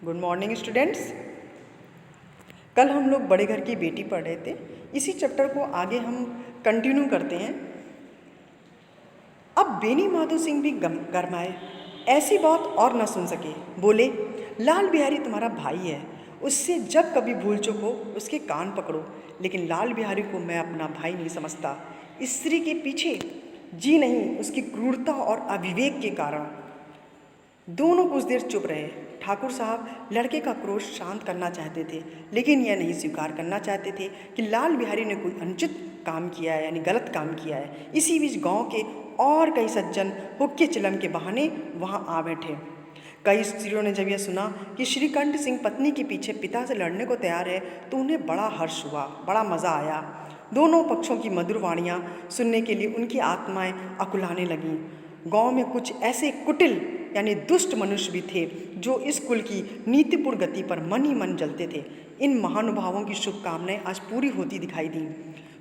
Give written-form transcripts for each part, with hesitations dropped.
Good morning students. कल हम लोग बड़े घर की बेटी पढ़ रहे थे। इसी चैप्टर को आगे हम कंटिन्यू करते हैं। अब बेनी माधो सिंह भी गरमाए, ऐसी बात और न सुन सके। बोले, लाल बिहारी तुम्हारा भाई है, उससे जब कभी भूल चूक हो उसके कान पकड़ो। लेकिन लाल बिहारी को मैं अपना भाई नहीं समझता। स्त्री के पीछे जी नहीं, उसकी क्रूरता और अविवेक के कारण। दोनों कुछ देर चुप रहे। ठाकुर साहब लड़के का क्रोध शांत करना चाहते थे, लेकिन यह नहीं स्वीकार करना चाहते थे कि लाल बिहारी ने कोई अनुचित काम किया है, यानी गलत काम किया है। इसी बीच गांव के और कई सज्जन हुक्के चिलम के बहाने वहां आ बैठे। कई स्त्रियों ने जब यह सुना कि श्रीकंठ सिंह पत्नी के पीछे पिता से लड़ने को तैयार है, तो उन्हें बड़ा हर्ष हुआ, बड़ा मज़ा आया। दोनों पक्षों की मधुर वाणियाँ सुनने के लिए उनकी आत्माएं अकुलाने लगीं। गांव में कुछ ऐसे कुटिल यानी दुष्ट मनुष्य भी थे जो इस कुल की नीतिपूर्ण गति पर मन ही मन जलते थे। इन महानुभावों की शुभकामनाएं आज पूरी होती दिखाई दी।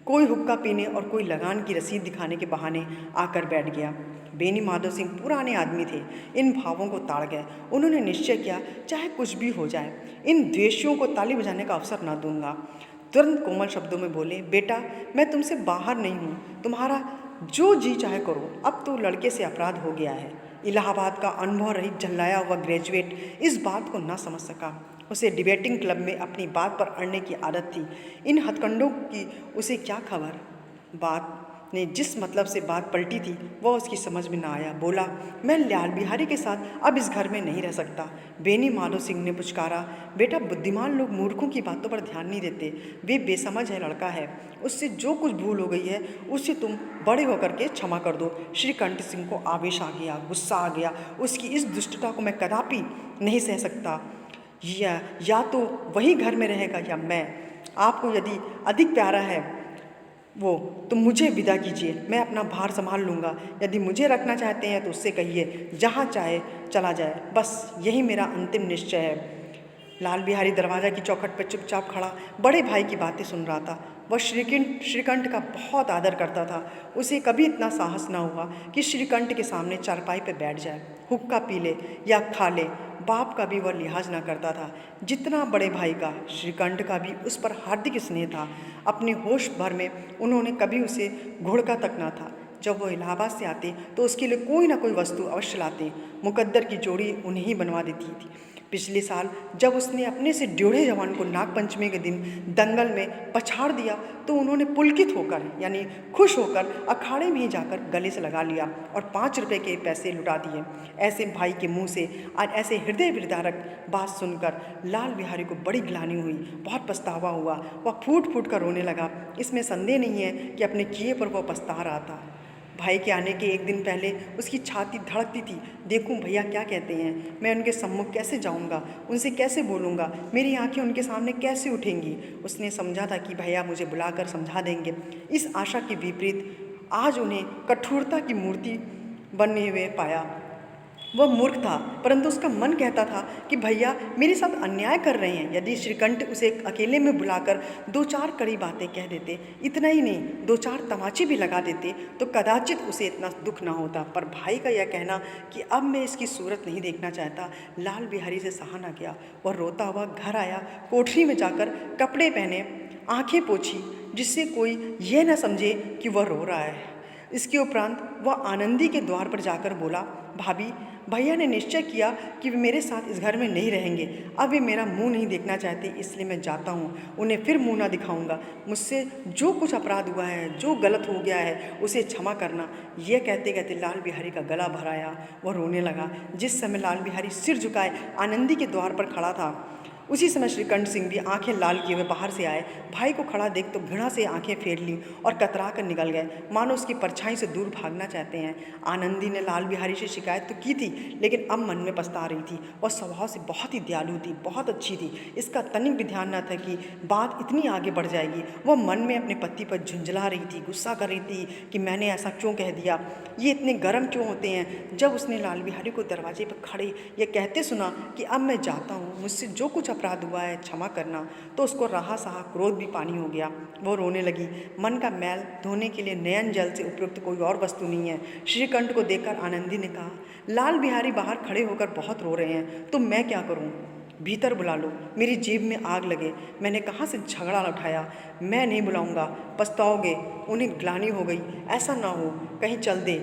कोई हुक्का पीने और कोई लगान की रसीद दिखाने के बहाने आकर बैठ गया। बेनी माधव सिंह पुराने आदमी थे, इन भावों को ताड़ गए। उन्होंने निश्चय किया, चाहे कुछ भी हो जाए, इन द्वेषियों को ताली बजाने का अवसर न दूंगा। तुरंत कोमल शब्दों में बोले, बेटा मैं तुमसे बाहर नहीं हूँ, तुम्हारा जो जी चाहे करो। अब तो लड़के से अपराध हो गया है। इलाहाबाद का अनुभव रहित झल्लाया हुआ ग्रेजुएट इस बात को न समझ सका। उसे डिबेटिंग क्लब में अपनी बात पर अड़ने की आदत थी। इन हथकंडों की उसे क्या खबर। बात ने जिस मतलब से बात पलटी थी वह उसकी समझ में ना आया। बोला, मैं लाल बिहारी के साथ अब इस घर में नहीं रह सकता। बेनी माधव सिंह ने पुचकारा, बेटा बुद्धिमान लोग मूर्खों की बातों पर ध्यान नहीं देते। वे बेसमझ है, लड़का है, उससे जो कुछ भूल हो गई है उसे तुम बड़े होकर के क्षमा कर दो। श्रीकंठ सिंह को आवेश आ गया, गुस्सा आ गया। उसकी इस दुष्टता को मैं कदापि नहीं सह सकता। या तो वही घर में रहेगा या मैं। आपको यदि अधिक प्यारा है वो तो मुझे विदा कीजिए, मैं अपना भार संभाल लूँगा। यदि मुझे रखना चाहते हैं तो उससे कहिए जहाँ चाहे चला जाए, बस यही मेरा अंतिम निश्चय है। लाल बिहारी दरवाज़ा की चौखट पर चुपचाप खड़ा बड़े भाई की बातें सुन रहा था। वह श्रीकंठ का बहुत आदर करता था। उसे कभी इतना साहस ना हुआ कि श्रीकंठ के सामने चारपाई पर बैठ जाए, हुक्का पी ले या खा ले। बाप का भी वह लिहाज ना करता था जितना बड़े भाई का। श्रीकंठ का भी उस पर हार्दिक स्नेह था। अपने होश भर में उन्होंने कभी उसे घुड़का तक ना था। जब वो इलाहाबाद से आते तो उसके लिए कोई ना कोई वस्तु अवश्य लाते। मुकद्दर की जोड़ी उन्हें ही बनवा देती थी। पिछले साल जब उसने अपने से ड्योढ़े जवान को नागपंचमी के दिन दंगल में पछाड़ दिया तो उन्होंने पुलकित होकर यानी खुश होकर अखाड़े में ही जाकर गले से लगा लिया और 5 रुपये के पैसे लुटा दिए। ऐसे भाई के मुंह से आज ऐसे हृदय विदारक बात सुनकर लाल बिहारी को बड़ी ग्लानि हुई, बहुत पछतावा हुआ। वह फूट फूट कर रोने लगा। इसमें संदेह नहीं है कि अपने किए पर वह पछता रहा था। भाई के आने के एक दिन पहले उसकी छाती धड़कती थी। देखूं भैया क्या कहते हैं, मैं उनके सम्मुख कैसे जाऊंगा, उनसे कैसे बोलूंगा, मेरी आंखें उनके सामने कैसे उठेंगी। उसने समझा था कि भैया मुझे बुलाकर समझा देंगे। इस आशा के विपरीत आज उन्हें कठोरता की मूर्ति बनने हुए पाया। वह मूर्ख था, परंतु उसका मन कहता था कि भैया मेरे साथ अन्याय कर रहे हैं। यदि श्रीकंठ उसे अकेले में बुलाकर 2-4 कड़ी बातें कह देते, इतना ही नहीं 2-4 तमाचे भी लगा देते, तो कदाचित उसे इतना दुख ना होता। पर भाई का यह कहना कि अब मैं इसकी सूरत नहीं देखना चाहता, लाल बिहारी से सहा ना गया। वह रोता हुआ घर आया, कोठरी में जाकर कपड़े पहने, आंखें पोंछी, जिससे कोई यह न समझे कि वह रो रहा है। इसके उपरांत वह आनंदी के द्वार पर जाकर बोला, भाभी भैया ने निश्चय किया कि वे मेरे साथ इस घर में नहीं रहेंगे। अब वे मेरा मुंह नहीं देखना चाहते, इसलिए मैं जाता हूँ। उन्हें फिर मुंह ना दिखाऊंगा। मुझसे जो कुछ अपराध हुआ है, जो गलत हो गया है, उसे क्षमा करना। यह कहते कहते लाल बिहारी का गला भर आया, वह रोने लगा। जिस समय लाल बिहारी सिर झुकाए आनंदी के द्वार पर खड़ा था, उसी समय श्रीकंठ सिंह भी आंखें लाल किए हुए बाहर से आए। भाई को खड़ा देख तो घृणा से आंखें फेर ली और कतरा कर निकल गए, मानो उसकी परछाई से दूर भागना चाहते हैं। आनंदी ने लाल बिहारी से शिकायत तो की थी, लेकिन अब मन में पछता रही थी। वह स्वभाव से बहुत ही दयालु थी, बहुत अच्छी थी। इसका तनिक भी ध्यान न था कि बात इतनी आगे बढ़ जाएगी। वह मन में अपने पति पर झुंझला रही थी, गुस्सा कर रही थी कि मैंने ऐसा क्यों कह दिया, ये इतने गर्म क्यों होते हैं। जब उसने लाल बिहारी को दरवाजे पर खड़े ये कहते सुना कि अब मैं जाता हूँ, मुझसे जो कुछ अपराध हुआ है क्षमा करना, तो उसको रहा सहा क्रोध भी पानी हो गया। वो रोने लगी। मन का मैल धोने के लिए नयन जल से उपयुक्त कोई और वस्तु नहीं है। श्रीकंठ को देखकर आनंदी ने कहा, लाल बिहारी बाहर खड़े होकर बहुत रो रहे हैं, तो मैं क्या करूं। भीतर बुला लो, मेरी जेब में आग लगे, मैंने कहाँ से झगड़ा उठाया। मैं नहीं बुलाऊंगा, पछताओगे, उन्हें ग्लानि हो गई, ऐसा ना हो कहीं चल दे।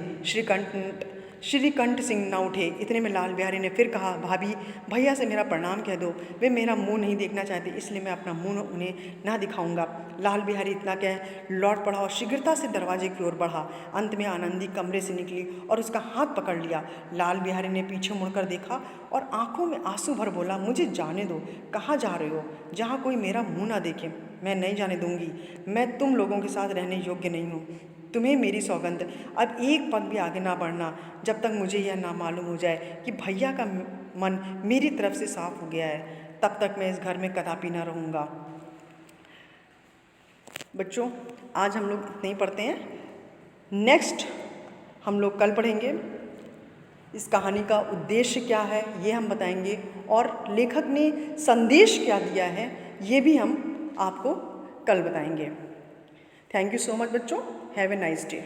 श्रीकंठ सिंह ना उठे। इतने में लाल बिहारी ने फिर कहा, भाभी भैया से मेरा प्रणाम कह दो, वे मेरा मुंह नहीं देखना चाहते, इसलिए मैं अपना मुंह उन्हें ना दिखाऊंगा। लाल बिहारी इतना कह लौट पड़ा और शीघ्रता से दरवाजे की ओर बढ़ा। अंत में आनंदी कमरे से निकली और उसका हाथ पकड़ लिया। लाल बिहारी ने पीछे मुड़कर देखा और आंखों में आंसू भर बोला, मुझे जाने दो, कहाँ जा रहे हो, जहाँ कोई मेरा मुंह ना देखे। मैं नहीं जाने दूंगी, मैं तुम लोगों के साथ रहने योग्य नहीं हूँ। तुम्हें मेरी सौगंध, अब एक पग भी आगे ना बढ़ना जब तक मुझे यह ना मालूम हो जाए कि भैया का मन मेरी तरफ से साफ हो गया है। तब तक मैं इस घर में कदापि ना रहूँगा। बच्चों, आज हम लोग इतने ही पढ़ते हैं। नेक्स्ट हम लोग कल पढ़ेंगे। इस कहानी का उद्देश्य क्या है ये हम बताएंगे, और लेखक ने संदेश क्या दिया है ये भी हम आपको कल बताएंगे। थैंक यू सो मच बच्चों। Have a nice day.